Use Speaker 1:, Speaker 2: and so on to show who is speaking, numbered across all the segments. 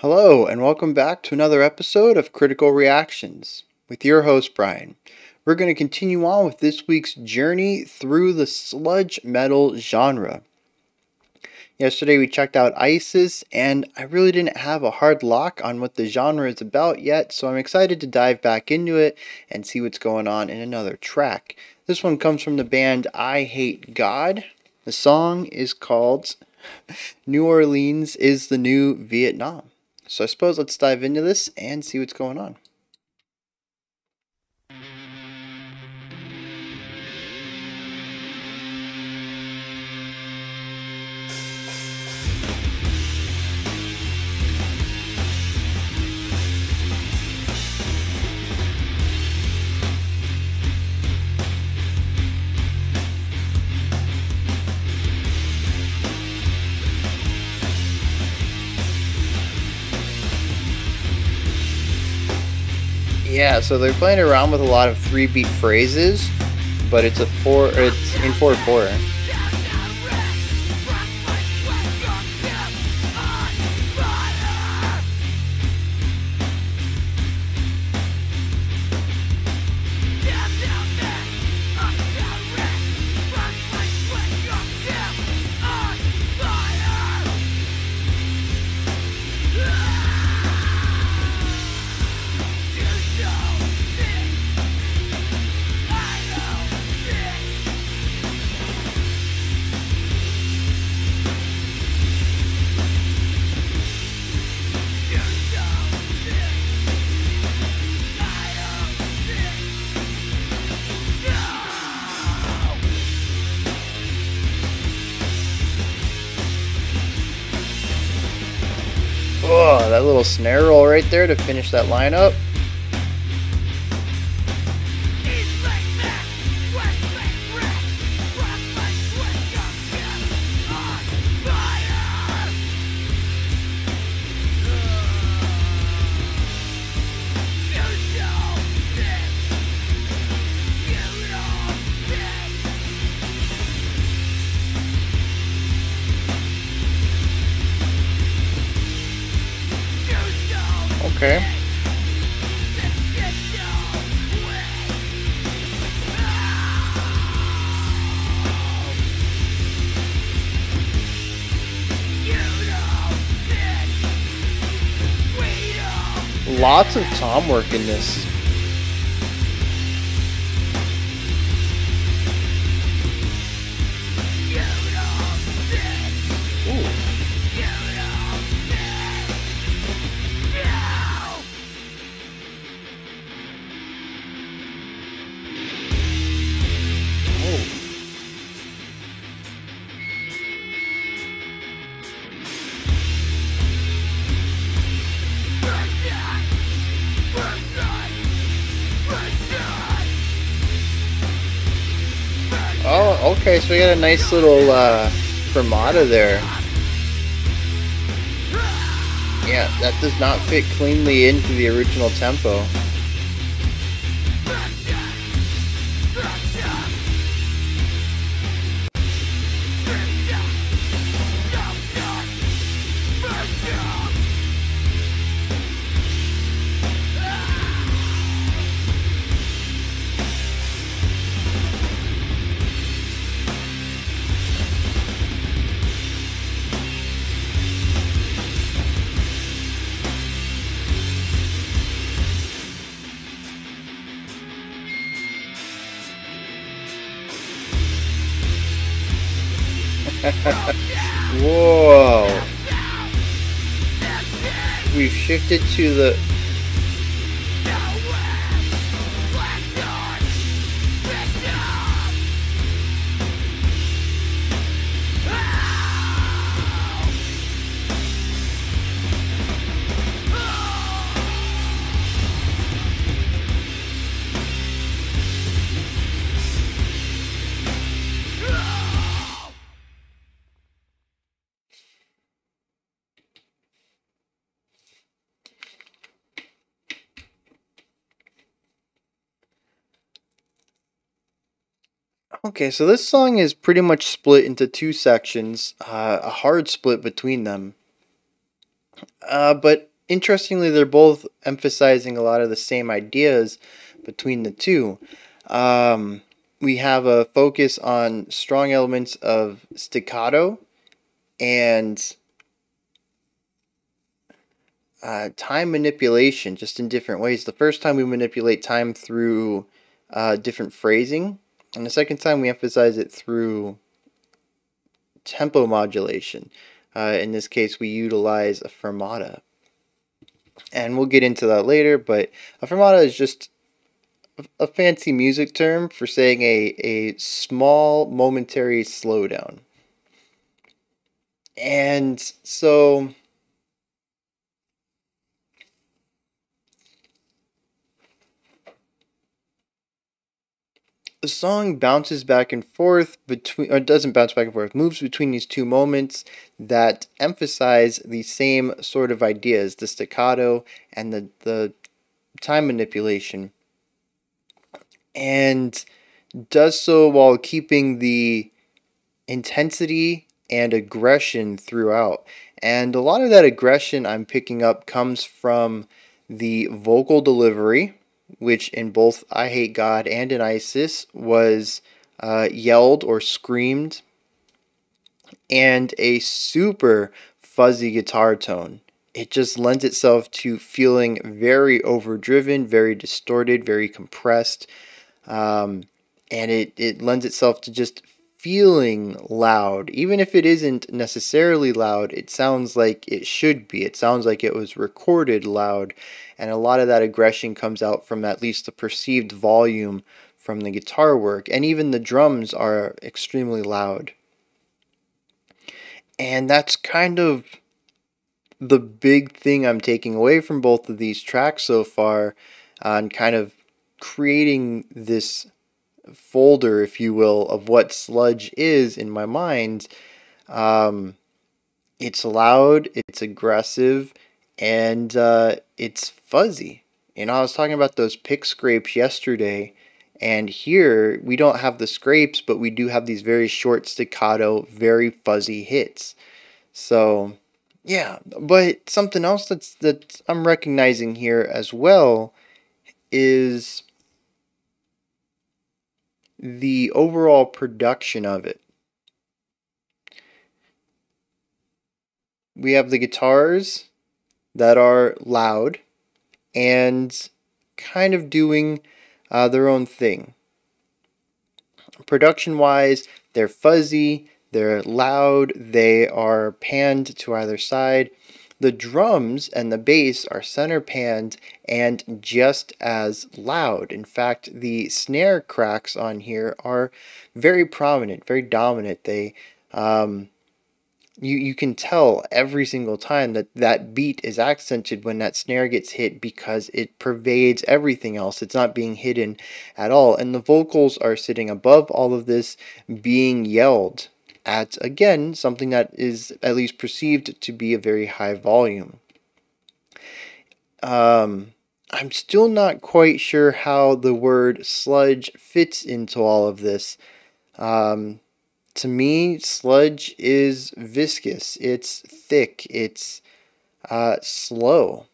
Speaker 1: Hello, and welcome back to another episode of Critical Reactions with your host, Bryan. We're going to continue on with this week's journey through the sludge metal genre. Yesterday we checked out ISIS, and I really didn't have a hard lock on what the genre is about yet, so I'm excited to dive back into it and see what's going on in another track. This one comes from the band EYEHATEGOD. The song is called New Orleans is the New Vietnam. So I suppose let's dive into this and see what's going on. Yeah, so they're playing around with a lot of 3-beat phrases, but it's in 4/4. Oh, that little snare roll right there to finish that lineup. Okay. Lots of tom work in this. Ooh. Oh, okay, so we got a nice little fermata there. Yeah, that does not fit cleanly into the original tempo. Whoa. We've shifted to the... Okay, so this song is pretty much split into two sections, a hard split between them. But interestingly, they're both emphasizing a lot of the same ideas between the two. We have a focus on strong elements of staccato and time manipulation, just in different ways. The first time we manipulate time through different phrasing, and the second time we emphasize it through tempo modulation. In this case, we utilize a fermata. And we'll get into that later, but a fermata is just a fancy music term for saying a small momentary slowdown. And so the song bounces back and forth between, or doesn't bounce back and forth, moves between these two moments that emphasize the same sort of ideas, the staccato and the time manipulation, and does so while keeping the intensity and aggression throughout. And a lot of that aggression I'm picking up comes from the vocal delivery, which in both I Hate God and in ISIS was yelled or screamed, and a super fuzzy guitar tone. It just lends itself to feeling very overdriven, very distorted, very compressed, and it lends itself to just feeling loud. Even if it isn't necessarily loud, it sounds like it should be. It sounds like it was recorded loud, and a lot of that aggression comes out from at least the perceived volume from the guitar work, and even the drums are extremely loud. And that's kind of the big thing I'm taking away from both of these tracks so far, and kind of creating this folder, if you will, of what sludge is in my mind. It's loud, it's aggressive, and it's fuzzy. You know, I was talking about those pick scrapes yesterday, and here we don't have the scrapes, but we do have these very short staccato, very fuzzy hits. So, yeah, but something else that I'm recognizing here as well is the overall production of it. We have the guitars that are loud and kind of doing their own thing. Production wise, they're fuzzy, they're loud, they are panned to either side. The drums and the bass are center panned and just as loud. In fact, the snare cracks on here are very prominent, very dominant. They you can tell every single time that that beat is accented when that snare gets hit, because it pervades everything else. It's not being hidden at all. And the vocals are sitting above all of this, being yelled at, again, something that is at least perceived to be a very high volume. I'm still not quite sure how the word sludge fits into all of this. To me, sludge is viscous, it's thick, it's slow.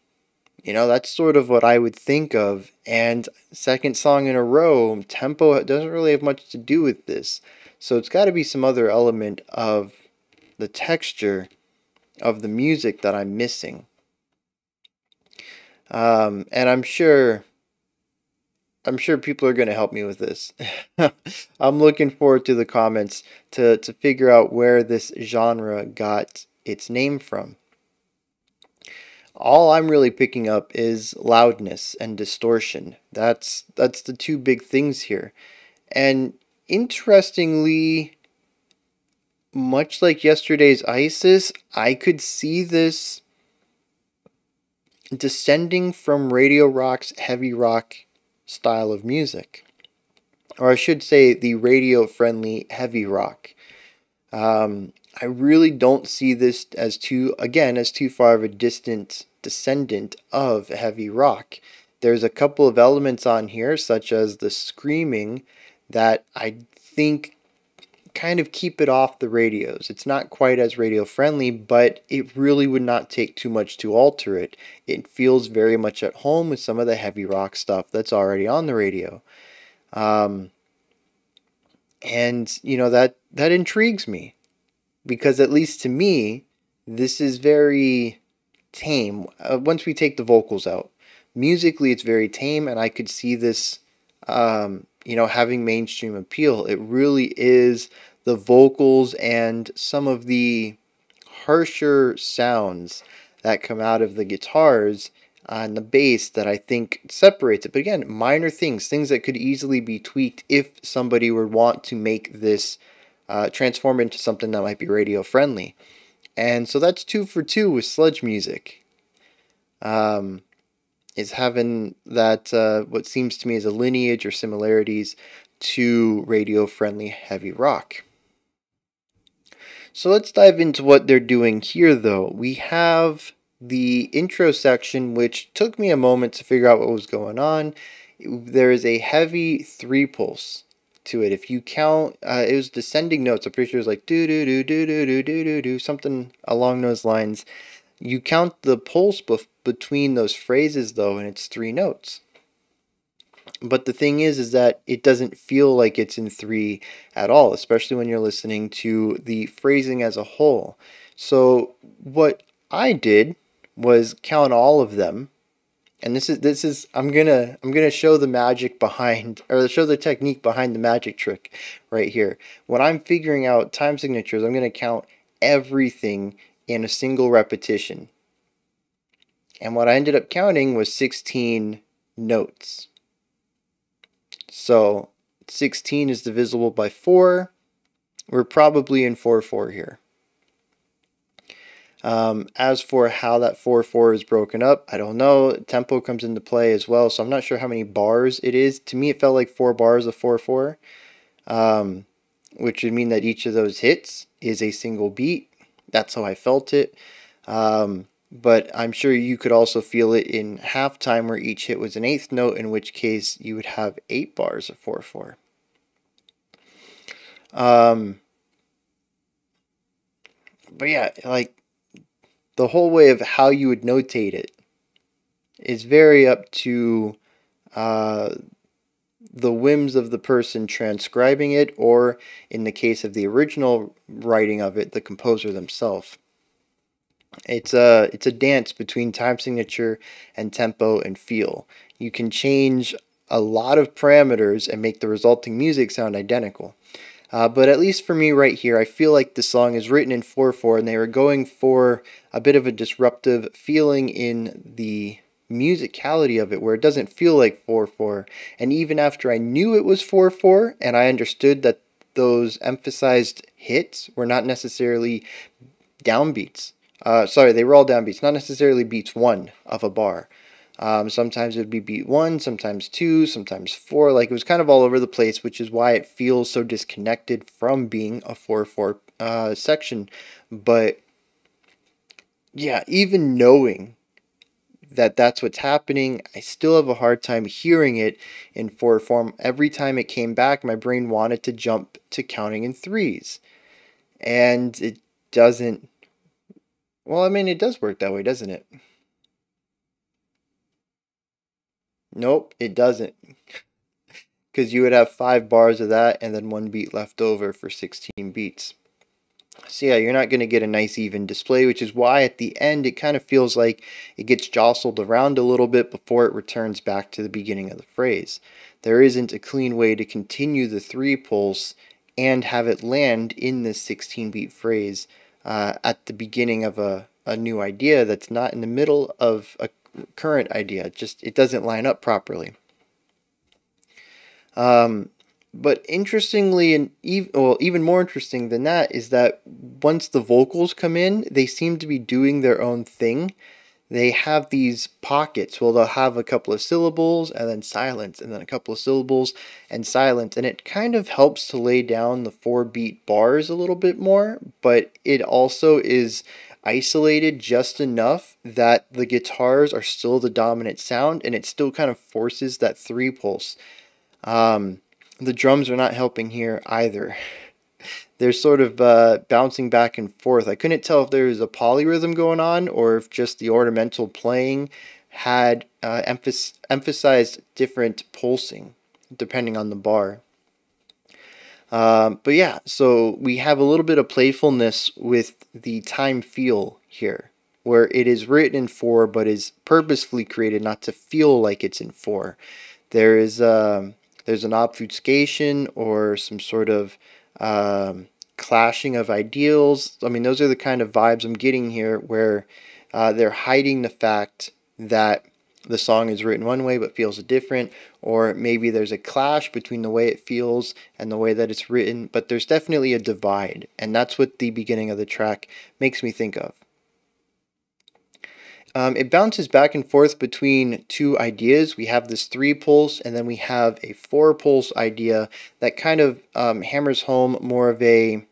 Speaker 1: You know, that's sort of what I would think of. And second song in a row, tempo doesn't really have much to do with this. So it's got to be some other element of the texture of the music that I'm missing. And I'm sure people are going to help me with this. I'm looking forward to the comments to figure out where this genre got its name from. All I'm really picking up is loudness and distortion. That's the two big things here. And interestingly, much like yesterday's ISIS, I could see this descending from radio rock's heavy rock style of music. Or I should say the radio-friendly heavy rock. I really don't see this as too far of a distant descendant of heavy rock. There's a couple of elements on here, such as the screaming, that I think kind of keep it off the radios. It's not quite as radio friendly, but it really would not take too much to alter it. It feels very much at home with some of the heavy rock stuff that's already on the radio. And you know, that intrigues me, because at least to me, this is very tame. Once we take the vocals out, musically it's very tame, and I could see this, you know, having mainstream appeal. It really is the vocals and some of the harsher sounds that come out of the guitars and the bass that I think separates it. But again, minor things that could easily be tweaked if somebody would want to make this transform into something that might be radio friendly. And so that's 2 for 2 with sludge music. Is having that what seems to me as a lineage or similarities to radio friendly heavy rock. So let's dive into what they're doing here, though. We have the intro section, which took me a moment to figure out what was going on. There is a heavy 3 pulse to it. If you count, it was descending notes. I'm pretty sure it was like do do do do do do do do do, something along those lines. You count the pulse between those phrases, though, and it's 3 notes. But the thing is that it doesn't feel like it's in 3 at all, especially when you're listening to the phrasing as a whole. So what I did was count all of them, and this is I'm gonna show the magic behind, or show the technique behind the magic trick right here. When I'm figuring out time signatures, I'm gonna count everything in a single repetition. And what I ended up counting was 16 notes. So 16 is divisible by 4. We're probably in 4/4 here. As for how that 4/4 is broken up, I don't know. Tempo comes into play as well, so I'm not sure how many bars it is. To me, it felt like 4 bars of 4/4, which would mean that each of those hits is a single beat. That's how I felt it. But I'm sure you could also feel it in halftime, where each hit was an 8th note, in which case you would have 8 bars of 4/4. But yeah, like, the whole way of how you would notate it is very up to the whims of the person transcribing it, or in the case of the original writing of it, the composer themselves. It's a dance between time signature and tempo and feel. You can change a lot of parameters and make the resulting music sound identical. But at least for me right here, I feel like the song is written in 4/4, and they were going for a bit of a disruptive feeling in the musicality of it, where it doesn't feel like 4/4. And even after I knew it was 4/4, and I understood that those emphasized hits were not necessarily downbeats. Sorry, they were all downbeats, not necessarily beats 1 of a bar. Sometimes it would be beat 1, sometimes 2, sometimes 4. Like, it was kind of all over the place, which is why it feels so disconnected from being a 4/4 section. But yeah, even knowing that that's what's happening, I still have a hard time hearing it in 4 form. Every time it came back, my brain wanted to jump to counting in 3s. And it doesn't. Well, I mean, it does work that way, doesn't it? Nope, it doesn't. Because you would have 5 bars of that and then 1 beat left over for 16 beats. So yeah, you're not going to get a nice even display, which is why at the end it kind of feels like it gets jostled around a little bit before it returns back to the beginning of the phrase. There isn't a clean way to continue the 3 pulse and have it land in this 16 beat phrase at the beginning of a new idea that's not in the middle of a current idea. It doesn't line up properly. But interestingly, and even more interesting than that, is that once the vocals come in, they seem to be doing their own thing. They have these pockets. Well, they'll have a couple of syllables and then silence, and then a couple of syllables and silence, and it kind of helps to lay down the 4-beat bars a little bit more, but it also is isolated just enough that the guitars are still the dominant sound, and it still kind of forces that 3 pulse. The drums are not helping here either. they're sort of bouncing back and forth. I couldn't tell if there was a polyrhythm going on or if just the ornamental playing had emphasized different pulsing depending on the bar. But yeah, so we have a little bit of playfulness with the time feel here, where it is written in 4 but is purposefully created not to feel like it's in 4. There's an obfuscation or some sort of clashing of ideals. I mean, those are the kind of vibes I'm getting here, where they're hiding the fact that the song is written one way but feels different, or maybe there's a clash between the way it feels and the way that it's written, but there's definitely a divide, and that's what the beginning of the track makes me think of. It bounces back and forth between two ideas. We have this 3 pulse, and then we have a 4 pulse idea that kind of hammers home more of a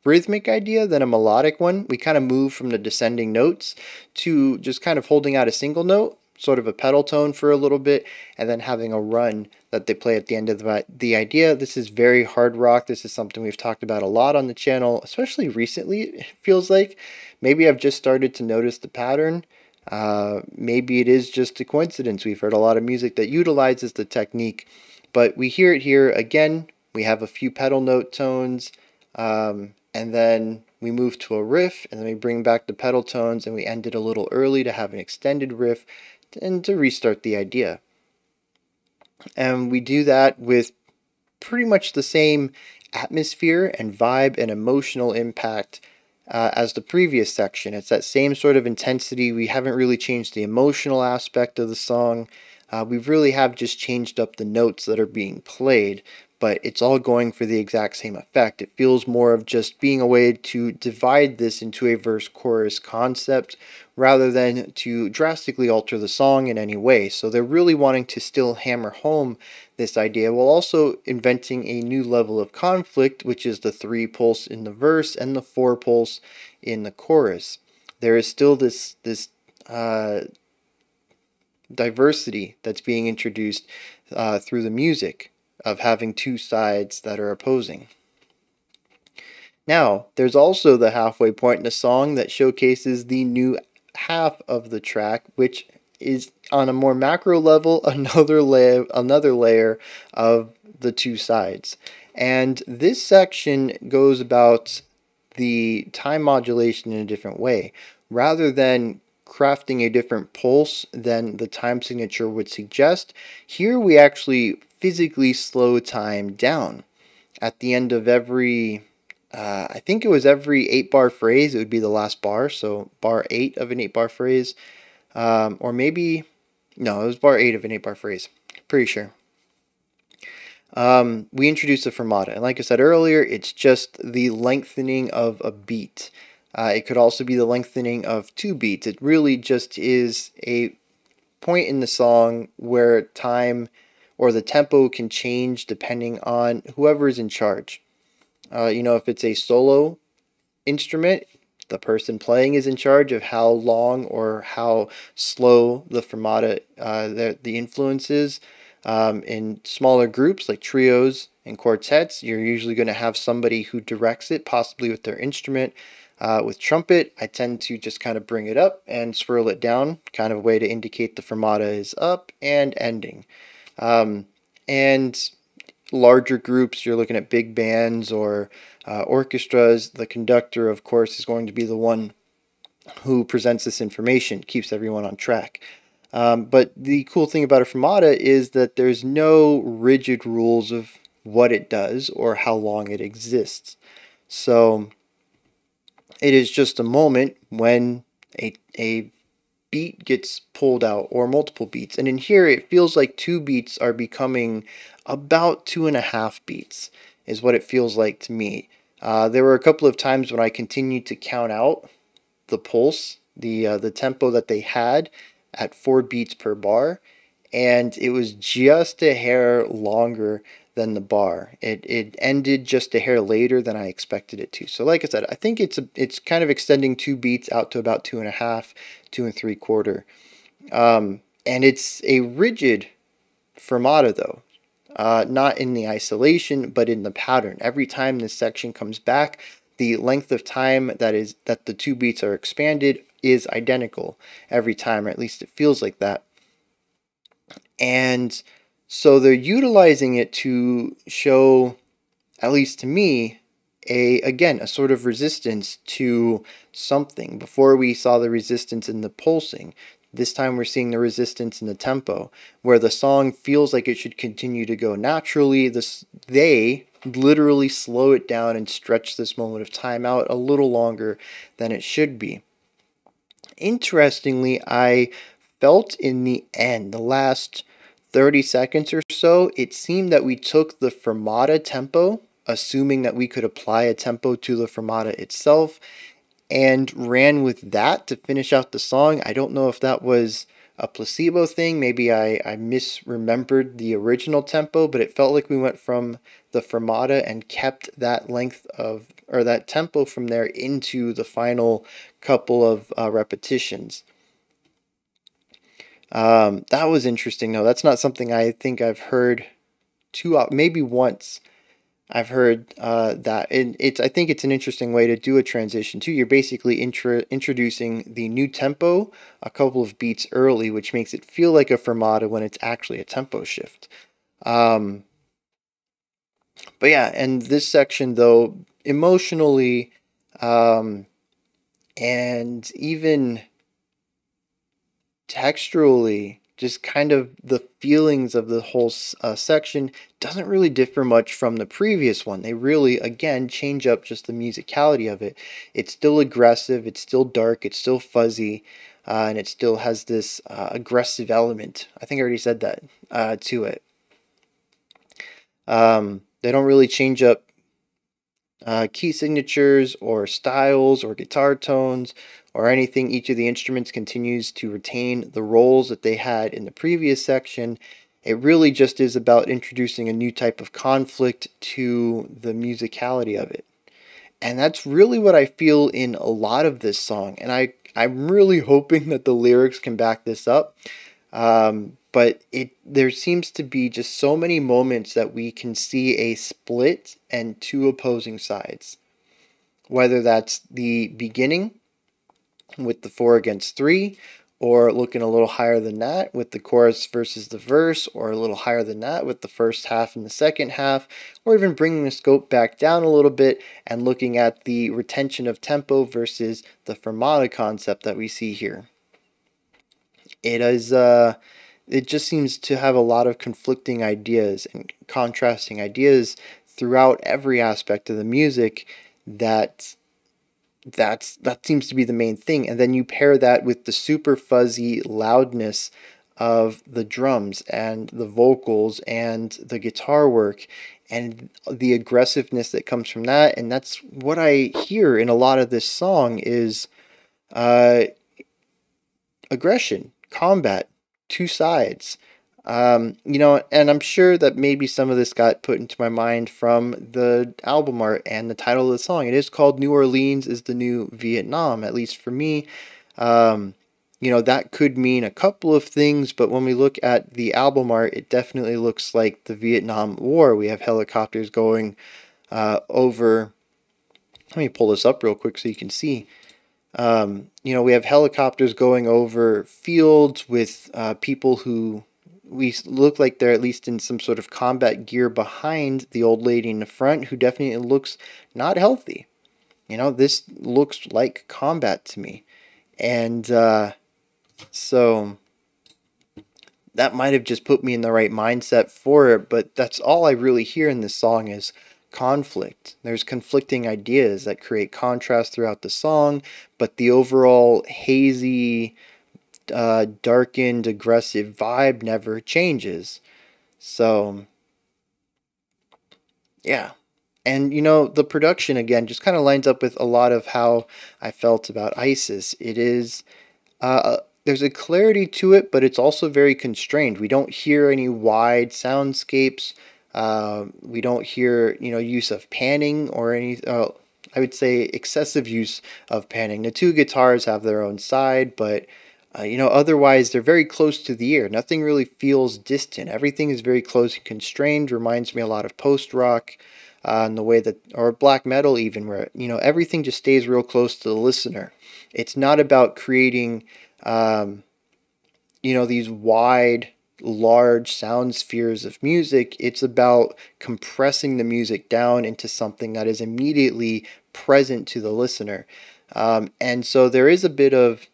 Speaker 1: rhythmic idea than a melodic one. We kind of move from the descending notes to just kind of holding out a single note, sort of a pedal tone for a little bit, and then having a run that they play at the end of the idea. This is very hard rock. This is something we've talked about a lot on the channel, especially recently, it feels like. Maybe I've just started to notice the pattern. Maybe it is just a coincidence. We've heard a lot of music that utilizes the technique, but we hear it here again. We have a few pedal note tones, and then we move to a riff, and then we bring back the pedal tones, and we end it a little early to have an extended riff and to restart the idea. And we do that with pretty much the same atmosphere and vibe and emotional impact as the previous section. It's that same sort of intensity. We haven't really changed the emotional aspect of the song. We really have just changed up the notes that are being played, but it's all going for the exact same effect. It feels more of just being a way to divide this into a verse-chorus concept rather than to drastically alter the song in any way. So they're really wanting to still hammer home this idea while also inventing a new level of conflict, which is the 3 pulse in the verse and the 4 pulse in the chorus. There is still this diversity that's being introduced through the music, of having 2 sides that are opposing. Now, there's also the halfway point in the song that showcases the new half of the track, which is on a more macro level another layer of the 2 sides. And this section goes about the time modulation in a different way. Rather than crafting a different pulse than the time signature would suggest, here we actually physically slow time down. At the end of every, I think it was every 8-bar phrase, it would be the last bar, so bar 8 of an 8-bar phrase, or maybe, no, it was bar 8 of an 8-bar phrase, pretty sure. We introduced the fermata, and like I said earlier, it's just the lengthening of a beat. It could also be the lengthening of 2 beats. It really just is a point in the song where time or the tempo can change depending on whoever is in charge. You know, if it's a solo instrument, the person playing is in charge of how long or how slow the fermata, the influence is. In smaller groups like trios and quartets, you're usually going to have somebody who directs it, possibly with their instrument. With trumpet, I tend to just kind of bring it up and swirl it down, kind of a way to indicate the fermata is up and ending. And larger groups, you're looking at big bands or orchestras. The conductor, of course, is going to be the one who presents this information, keeps everyone on track. But the cool thing about a fermata is that there's no rigid rules of what it does or how long it exists. So it is just a moment when a beat gets pulled out, or multiple beats. And in here, it feels like 2 beats are becoming about 2.5 beats, is what it feels like to me. There were a couple of times when I continued to count out the pulse, the tempo that they had at 4 beats per bar, and it was just a hair longer than the bar. It ended just a hair later than I expected it to. So like I said, I think it's kind of extending 2 beats out to about 2.5, 2 3/4. And it's a rigid fermata though. not in the isolation, but in the pattern. Every time this section comes back, the length of time that the two beats are expanded is identical every time, or at least it feels like that. And so they're utilizing it to show, at least to me, a sort of resistance to something. Before we saw the resistance in the pulsing. This time we're seeing the resistance in the tempo, where the song feels like it should continue to go naturally. They literally slow it down and stretch this moment of time out a little longer than it should be. Interestingly, I felt in the end, the last 30 seconds or so, it seemed that we took the fermata tempo, assuming that we could apply a tempo to the fermata itself, and ran with that to finish out the song. I don't know if that was a placebo thing. Maybe I misremembered the original tempo, but it felt like we went from the fermata and kept that length of, or that tempo from there into the final couple of repetitions. That was interesting though. That's not something I think I've heard maybe once. I've heard that, and I think it's an interesting way to do a transition too. You're basically introducing the new tempo a couple of beats early, which makes it feel like a fermata when it's actually a tempo shift. But yeah, and this section though, emotionally, and even texturally, just kind of the feelings of the whole section doesn't really differ much from the previous one. They really, again, change up just the musicality of it. It's still aggressive, it's still dark, it's still fuzzy, and it still has this aggressive element. I think I already said that to it. They don't really change up key signatures or styles or guitar tones or anything. Each of the instruments continues to retain the roles that they had in the previous section. It really just is about introducing a new type of conflict to the musicality of it. And that's really what I feel in a lot of this song. And I'm really hoping that the lyrics can back this up. But there seems to be just so many moments that we can see a split and two opposing sides. Whether that's the beginning with the 4 against 3, or looking a little higher than that with the chorus versus the verse, or a little higher than that with the first half and the second half, or even bringing the scope back down a little bit and looking at the retention of tempo versus the fermata concept that we see here. It just seems to have a lot of conflicting ideas and contrasting ideas throughout every aspect of the music. That seems to be the main thing. And then you pair that with the super fuzzy loudness of the drums and the vocals and the guitar work and the aggressiveness that comes from that. And that's what I hear in a lot of this song is aggression, combat, two sides. And I'm sure that maybe some of this got put into my mind from the album art and the title of the song. It is called New Orleans is the New Vietnam, at least for me. That could mean a couple of things, but when we look at the album art, it definitely looks like the Vietnam War. We have helicopters going over. Let me pull this up real quick so you can see. We have helicopters going over fields with people who we look like they're at least in some sort of combat gear behind the old lady in the front, who definitely looks not healthy. This looks like combat to me. And so that might have just put me in the right mindset for it, but that's all I really hear in this song is conflict. There's conflicting ideas that create contrast throughout the song, but the overall hazy, darkened, aggressive vibe never changes. So, yeah. And, the production, again, just kind of lines up with a lot of how I felt about ISIS. It is, there's a clarity to it, but it's also very constrained. We don't hear any wide soundscapes. We don't hear, use of panning or any, I would say excessive use of panning. The two guitars have their own side, but Otherwise they're very close to the ear. Nothing really feels distant. Everything is very close and constrained. Reminds me a lot of post-rock, in the way that, or black metal even, where, everything just stays real close to the listener. It's not about creating, these wide, large sound spheres of music. It's about compressing the music down into something that is immediately present to the listener. And so there is a bit of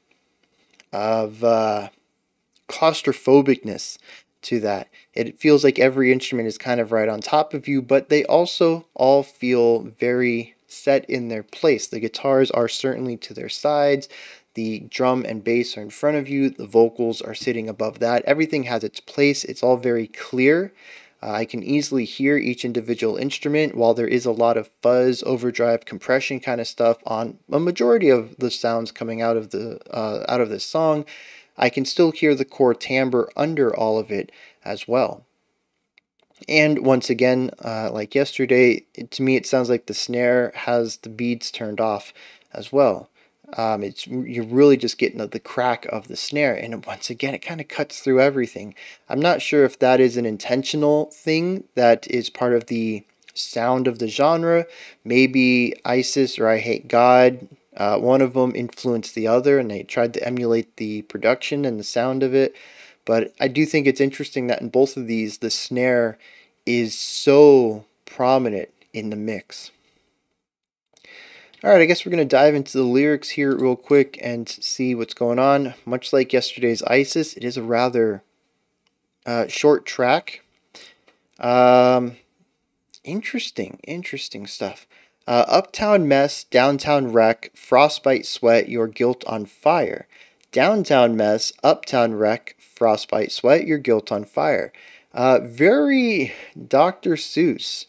Speaker 1: claustrophobicness to that. It feels like every instrument is kind of right on top of you, but they also all feel very set in their place. The guitars are certainly to their sides. The drum and bass are in front of you. The vocals are sitting above that. Everything has its place. It's all very clear. I can easily hear each individual instrument. While there is a lot of fuzz, overdrive, compression kind of stuff on a majority of the sounds coming out of this song, I can still hear the core timbre under all of it as well. And once again, like yesterday, to me it sounds like the snare has the beads turned off as well. You're really just getting the crack of the snare, and once again, it kind of cuts through everything. I'm not sure if that is an intentional thing that is part of the sound of the genre. Maybe ISIS or EYEHATEGOD, one of them influenced the other, and they tried to emulate the production and the sound of it. But I do think it's interesting that in both of these, the snare is so prominent in the mix. Alright, I guess we're going to dive into the lyrics here real quick and see what's going on. Much like yesterday's ISIS, it is a rather short track. Interesting stuff. Uptown mess, downtown wreck, frostbite sweat, your guilt on fire. Downtown mess, uptown wreck, frostbite sweat, your guilt on fire. Very Dr. Seuss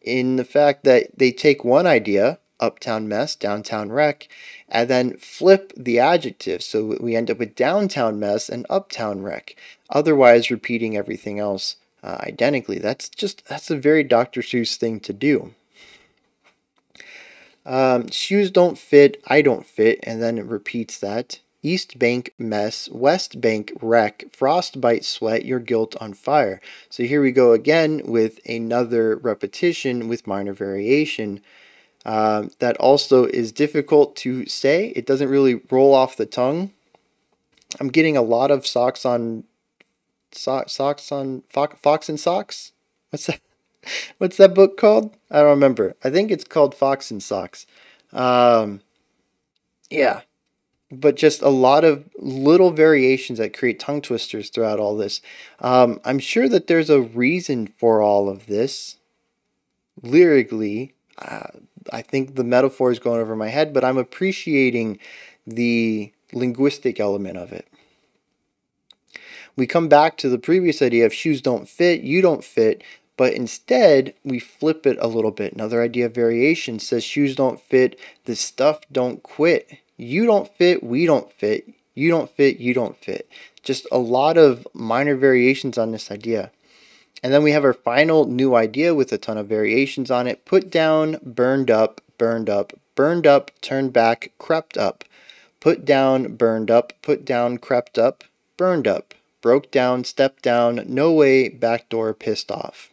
Speaker 1: in the fact that they take one idea, uptown mess, downtown wreck, and then flip the adjective. So we end up with downtown mess and uptown wreck, otherwise repeating everything else identically. That's a very Dr. Seuss thing to do. Shoes don't fit, I don't fit, and then it repeats that. East Bank mess, West Bank wreck, frostbite sweat, your guilt on fire. So here we go again with another repetition with minor variation. That also is difficult to say. It doesn't really roll off the tongue. I'm getting a lot of Fox and Socks. What's that? What's that book called? I don't remember. I think it's called Fox and Socks. Yeah, but just a lot of little variations that create tongue twisters throughout all this. I'm sure that there's a reason for all of this lyrically. I think the metaphor is going over my head, but I'm appreciating the linguistic element of it. We come back to the previous idea of shoes don't fit, you don't fit, but instead we flip it a little bit. Another idea of variation says shoes don't fit, the stuff don't quit. You don't fit, we don't fit, you don't fit, you don't fit. Just a lot of minor variations on this idea. And then we have our final new idea with a ton of variations on it. Put down, burned up, burned up, burned up, turned back, crept up. Put down, burned up, put down, crept up, burned up. Broke down, stepped down, no way, back door, pissed off.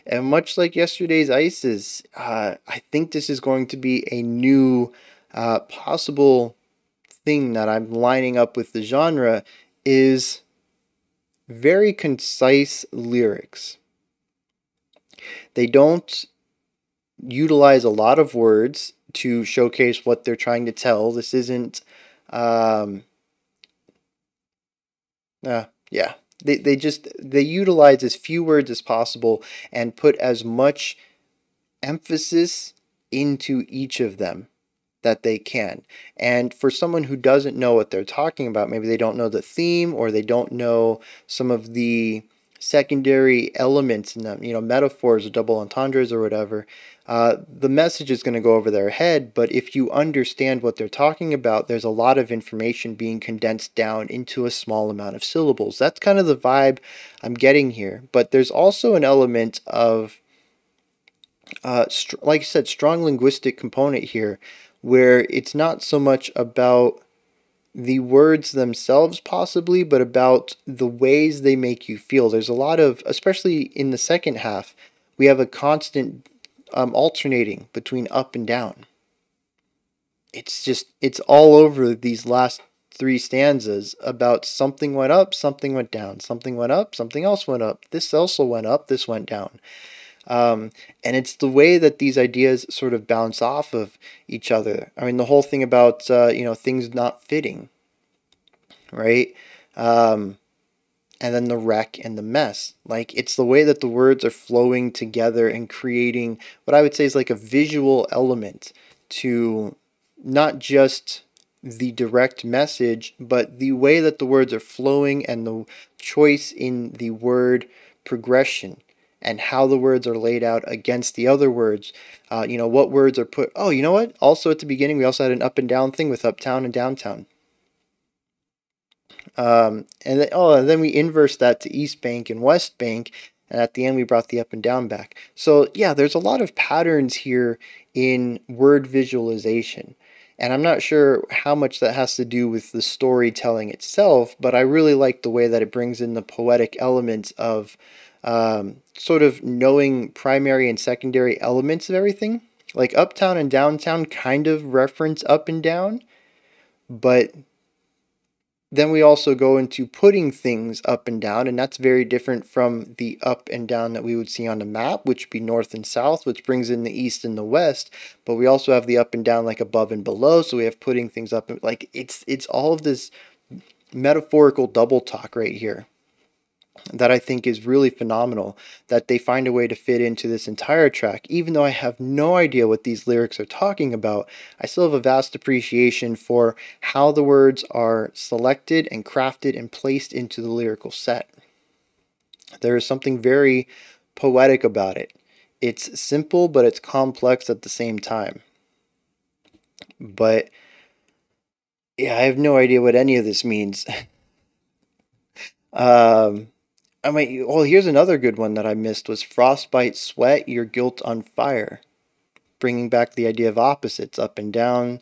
Speaker 1: And much like yesterday's ISIS, I think this is going to be a new possible thing that I'm lining up with the genre is very concise lyrics. They don't utilize a lot of words to showcase what they're trying to tell. This isn't they utilize as few words as possible and put as much emphasis into each of them that they can. And for someone who doesn't know what they're talking about, maybe they don't know the theme or they don't know some of the secondary elements in them, metaphors or double entendres or whatever, the message is going to go over their head. But if you understand what they're talking about, there's a lot of information being condensed down into a small amount of syllables. That's kind of the vibe I'm getting here. But there's also an element of, like I said, strong linguistic component here, where it's not so much about the words themselves possibly, but about the ways they make you feel. There's a lot of, especially in the second half, we have a constant alternating between up and down. It's all over these last three stanzas about something went up, something went down, something went up, something else went up, this also went up, this went down. And it's the way that these ideas sort of bounce off of each other. I mean, the whole thing about, things not fitting, right? And then the wreck and the mess. Like, it's the way that the words are flowing together and creating what I would say is like a visual element to not just the direct message, but the way that the words are flowing and the choice in the word progression and how the words are laid out against the other words. What words are put. Oh, you know what? Also at the beginning, we also had an up and down thing with uptown and downtown. And then we inverse that to East Bank and West Bank, and at the end we brought the up and down back. So yeah, there's a lot of patterns here in word visualization. And I'm not sure how much that has to do with the storytelling itself, but I really like the way that it brings in the poetic elements of sort of knowing primary and secondary elements of everything. Like uptown and downtown kind of reference up and down, but then we also go into putting things up and down, and that's very different from the up and down that we would see on the map, which would be north and south, which brings in the east and the west. But we also have the up and down like above and below, so we have putting things up. Like it's all of this metaphorical double talk right here that I think is really phenomenal, that they find a way to fit into this entire track. Even though I have no idea what these lyrics are talking about, I still have a vast appreciation for how the words are selected and crafted and placed into the lyrical set. There is something very poetic about it. It's simple, but it's complex at the same time. But yeah, I have no idea what any of this means. Here's another good one that I missed was frostbite, sweat, your guilt on fire. Bringing back the idea of opposites, up and down.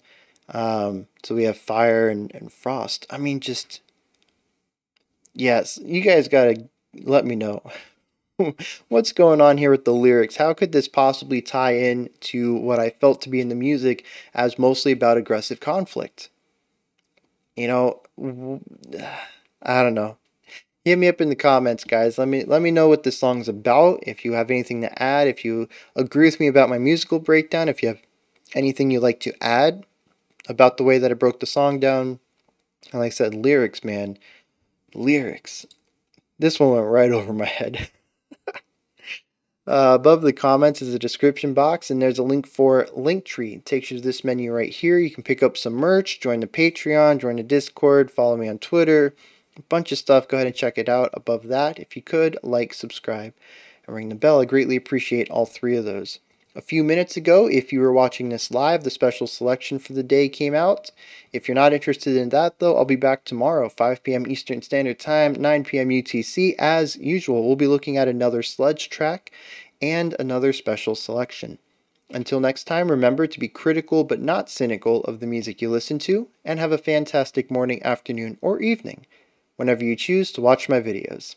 Speaker 1: So we have fire and frost. I mean, just, yes, you guys gotta let me know. What's going on here with the lyrics? How could this possibly tie in to what I felt to be in the music as mostly about aggressive conflict? I don't know. Hit me up in the comments, guys. Let me know what this song's about. If you have anything to add, if you agree with me about my musical breakdown, if you have anything you'd like to add about the way that I broke the song down. And like I said, lyrics, man. Lyrics. This one went right over my head. Above the comments is a description box, and there's a link for Linktree. It takes you to this menu right here. You can pick up some merch, join the Patreon, join the Discord, follow me on Twitter. A bunch of stuff. Go ahead and check it out. Above that, if you could, like, subscribe, and ring the bell. I greatly appreciate all three of those. A few minutes ago, if you were watching this live, the special selection for the day came out. If you're not interested in that, though, I'll be back tomorrow, 5 p.m. Eastern Standard Time, 9 p.m. UTC. As usual, we'll be looking at another Sludge track and another special selection. Until next time, remember to be critical but not cynical of the music you listen to, and have a fantastic morning, afternoon, or evening, whenever you choose to watch my videos.